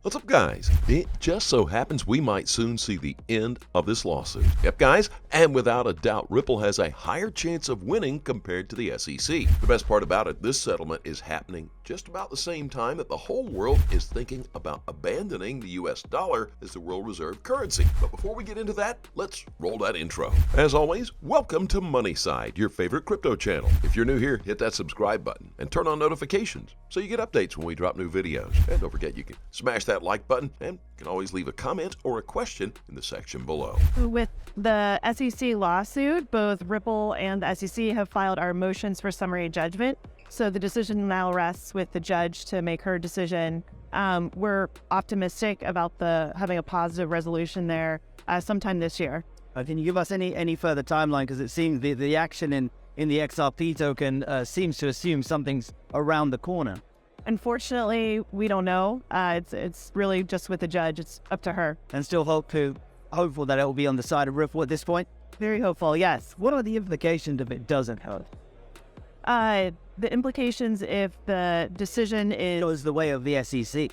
What's up, guys? It just so happens we might soon see the end of this lawsuit. Yep, guys, and without a doubt, Ripple has a higher chance of winning compared to the SEC. The best part about it, this settlement is happening just about the same time that the whole world is thinking about abandoning the US dollar as the world reserve currency. But before we get into that, let's roll that intro. As always, welcome to Moneyside, your favorite crypto channel. If you're new here, hit that subscribe button and turn on notifications so you get updates when we drop new videos. And don't forget, you can smash that like button and you can always leave a comment or a question in the section below. With the SEC lawsuit, both Ripple and the SEC have filed our motions for summary judgment. So the decision now rests with the judge to make her decision. We're optimistic about having a positive resolution there sometime this year. Can you give us any further timeline? Because it seems the action in the XRP token seems to assume something's around the corner. Unfortunately, we don't know. It's really just with the judge. It's up to her. And still hopeful that it will be on the side of Ripple at this point? Very hopeful, yes. What are the implications if it doesn't help? The implications if the decision goes the way of the SEC.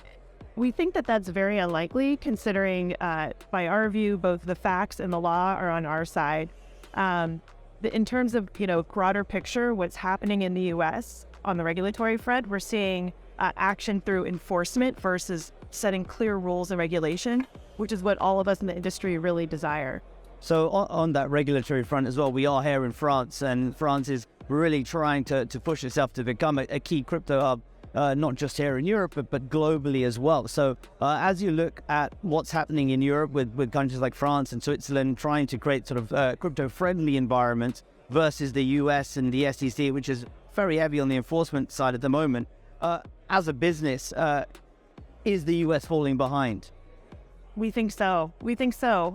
We think that that's very unlikely, considering, by our view, both the facts and the law are on our side. In terms of, broader picture, what's happening in the U.S. on the regulatory front, we're seeing action through enforcement versus setting clear rules and regulation, which is what all of us in the industry really desire. So on that regulatory front as well, we are here in France, and France is really trying to push itself to become a key crypto hub, not just here in Europe, but globally as well. So as you look at what's happening in Europe with countries like France and Switzerland trying to create sort of crypto-friendly environments versus the US and the SEC, which is very heavy on the enforcement side at the moment, as a business, is the US falling behind? We think so.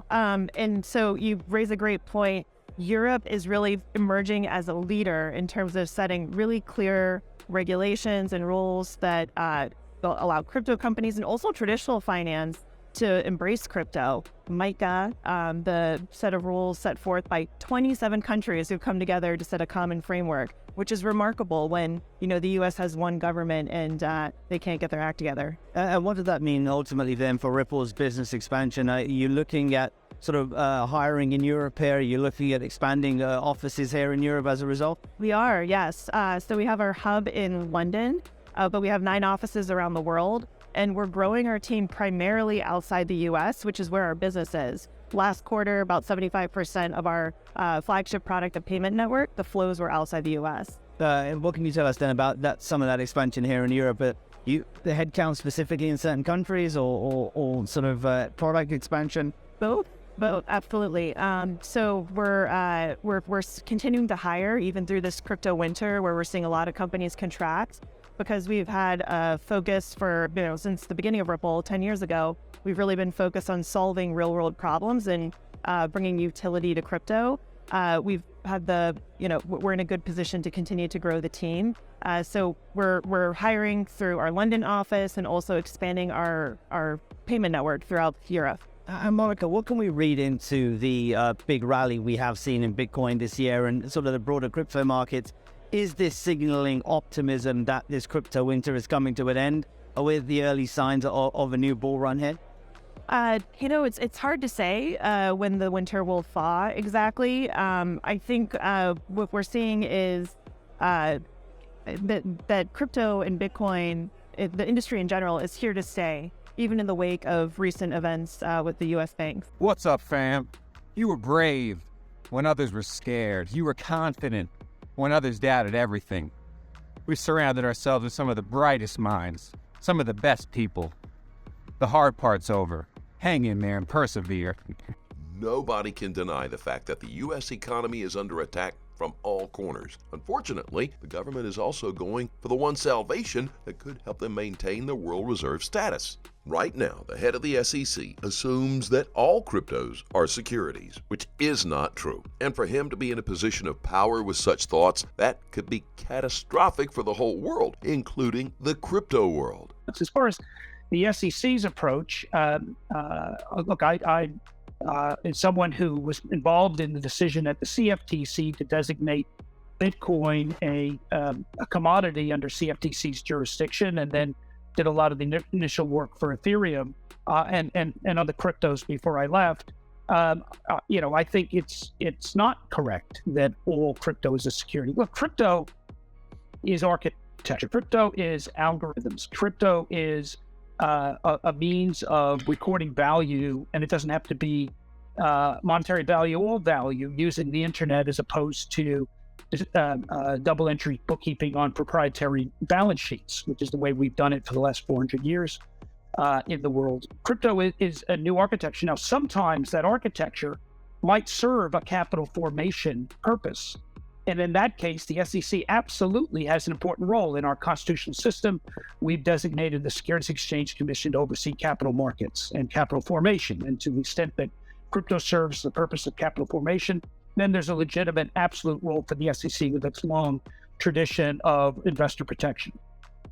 And so you raise a great point. Europe is really emerging as a leader in terms of setting really clear regulations and rules that allow crypto companies and also traditional finance to embrace crypto. MiCA, the set of rules set forth by 27 countries who've come together to set a common framework, which is remarkable when, the U.S. has one government and they can't get their act together. And what does that mean ultimately then for Ripple's business expansion? Are you looking at sort of hiring in Europe here? Are you looking at expanding offices here in Europe as a result? We are, yes. So we have our hub in London, but we have 9 offices around the world. And we're growing our team primarily outside the U.S., which is where our business is. Last quarter, about 75% of our flagship product, the payment network, the flows were outside the U.S. And what can you tell us then about some of that expansion here in Europe? The headcount specifically in certain countries or sort of product expansion? Both, absolutely. So we're continuing to hire even through this crypto winter where we're seeing a lot of companies contract. Because we've had a focus for, since the beginning of Ripple 10 years ago, we've really been focused on solving real world problems and bringing utility to crypto. We've had we're in a good position to continue to grow the team. So we're hiring through our London office and also expanding our payment network throughout Europe. Monica, what can we read into the big rally we have seen in Bitcoin this year and sort of the broader crypto markets? Is this signaling optimism that this crypto winter is coming to an end with the early signs of a new bull run here? It's hard to say when the winter will thaw exactly. I think what we're seeing is that crypto and Bitcoin, the industry in general, is here to stay, even in the wake of recent events with the U.S. banks. What's up, fam? You were brave when others were scared. You were confident when others doubted everything. We surrounded ourselves with some of the brightest minds, some of the best people. The hard part's over. Hang in there and persevere. Nobody can deny the fact that the U.S. economy is under attack from all corners. Unfortunately, the government is also going for the one salvation that could help them maintain the world reserve status. Right now, the head of the SEC assumes that all cryptos are securities, which is not true. And for him to be in a position of power with such thoughts, that could be catastrophic for the whole world, including the crypto world. As far as the SEC's approach, look, I as someone who was involved in the decision at the CFTC to designate Bitcoin a commodity under CFTC's jurisdiction, and then did a lot of the initial work for Ethereum and other cryptos before I left. I think it's not correct that all crypto is a security. Look, crypto is architecture. Crypto is algorithms. Crypto is a means of recording value, and it doesn't have to be monetary value or value using the internet as opposed to double entry bookkeeping on proprietary balance sheets, which is the way we've done it for the last 400 years in the world. Crypto is a new architecture. Now, sometimes that architecture might serve a capital formation purpose. And in that case, the SEC absolutely has an important role in our constitutional system. We've designated the Securities Exchange Commission to oversee capital markets and capital formation. And to the extent that crypto serves the purpose of capital formation, then there's a legitimate absolute role for the SEC with its long tradition of investor protection.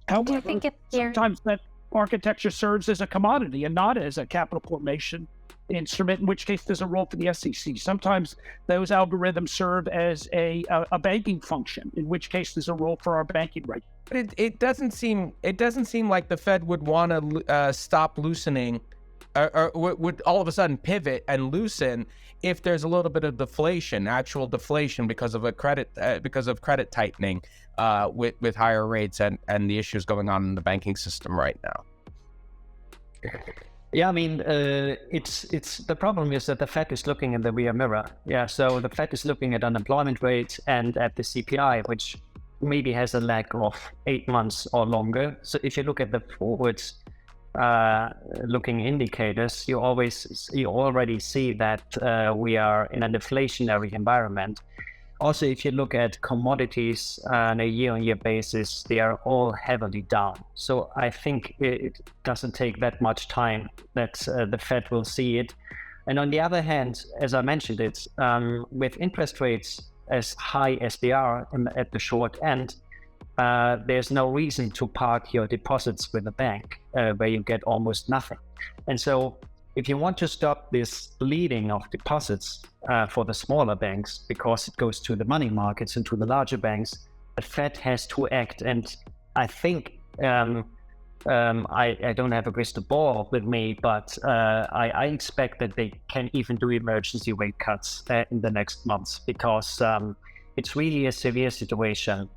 However, sometimes that architecture serves as a commodity and not as a capital formation instrument, in which case there's a role for the SEC. Sometimes those algorithms serve as a banking function, in which case there's a role for our banking regulators. But it doesn't seem like the Fed would want to stop loosening or would all of a sudden pivot and loosen if there's a little bit of deflation, actual deflation because of credit tightening with higher rates and the issues going on in the banking system right now. Yeah, I mean, it's the problem is that the Fed is looking in the rear mirror. Yeah, so the Fed is looking at unemployment rates and at the CPI, which maybe has a lag of 8 months or longer. So if you look at the forwards looking indicators, you already see that we are in a deflationary environment. Also, if you look at commodities on a year-on-year basis, they are all heavily down. So I think it doesn't take that much time that the Fed will see it. And on the other hand, as I mentioned, it's with interest rates as high as they are at the short end, there's no reason to park your deposits with a bank where you get almost nothing. And so if you want to stop this bleeding of deposits for the smaller banks, because it goes to the money markets and to the larger banks, the Fed has to act. And I think I don't have a crystal ball with me, but I expect that they can even do emergency rate cuts in the next months, because it's really a severe situation.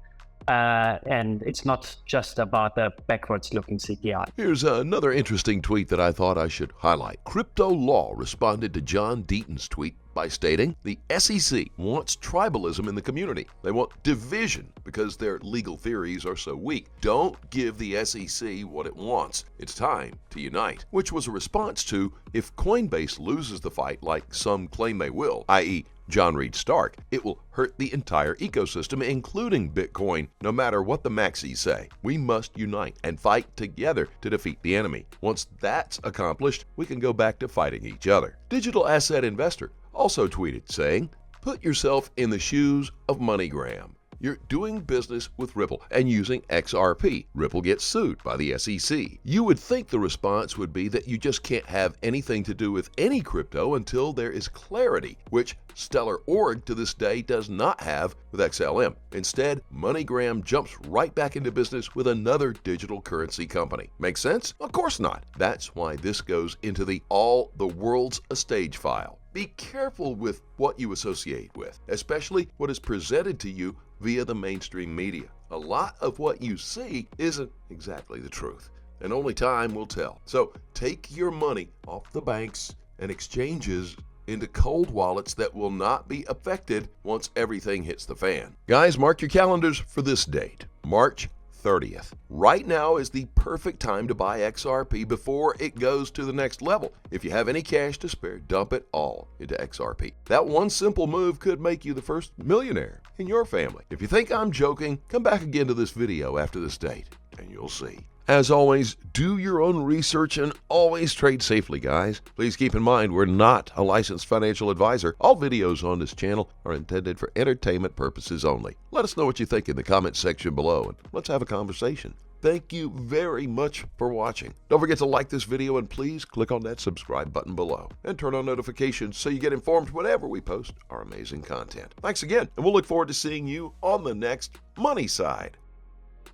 And it's not just about the backwards-looking CPI. Here's another interesting tweet that I thought I should highlight. Crypto Law responded to John Deaton's tweet by stating, the SEC wants tribalism in the community. They want division because their legal theories are so weak. Don't give the SEC what it wants. It's time to unite, which was a response to, if Coinbase loses the fight like some claim they will, i.e., John Reed Stark, it will hurt the entire ecosystem, including Bitcoin, no matter what the maxis say. We must unite and fight together to defeat the enemy. Once that's accomplished, we can go back to fighting each other. Digital Asset Investor also tweeted saying, put yourself in the shoes of MoneyGram. You're doing business with Ripple and using XRP. Ripple gets sued by the SEC. You would think the response would be that you just can't have anything to do with any crypto until there is clarity, which Stellar Org to this day does not have with XLM. Instead, MoneyGram jumps right back into business with another digital currency company. Make sense? Of course not. That's why this goes into the all the world's a stage file. Be careful with what you associate with, especially what is presented to you via the mainstream media. A lot of what you see isn't exactly the truth, and only time will tell. So take your money off the banks and exchanges into cold wallets that will not be affected once everything hits the fan. Guys, mark your calendars for this date, March 30th. Right now is the perfect time to buy XRP before it goes to the next level. If you have any cash to spare, dump it all into XRP. That one simple move could make you the first millionaire in your family. If you think I'm joking, come back again to this video after this date and you'll see. As always, do your own research and always trade safely, guys. Please keep in mind, we're not a licensed financial advisor. All videos on this channel are intended for entertainment purposes only. Let us know what you think in the comments section below, and let's have a conversation. Thank you very much for watching. Don't forget to like this video, and please click on that subscribe button below and turn on notifications so you get informed whenever we post our amazing content. Thanks again, and we'll look forward to seeing you on the next Money Side.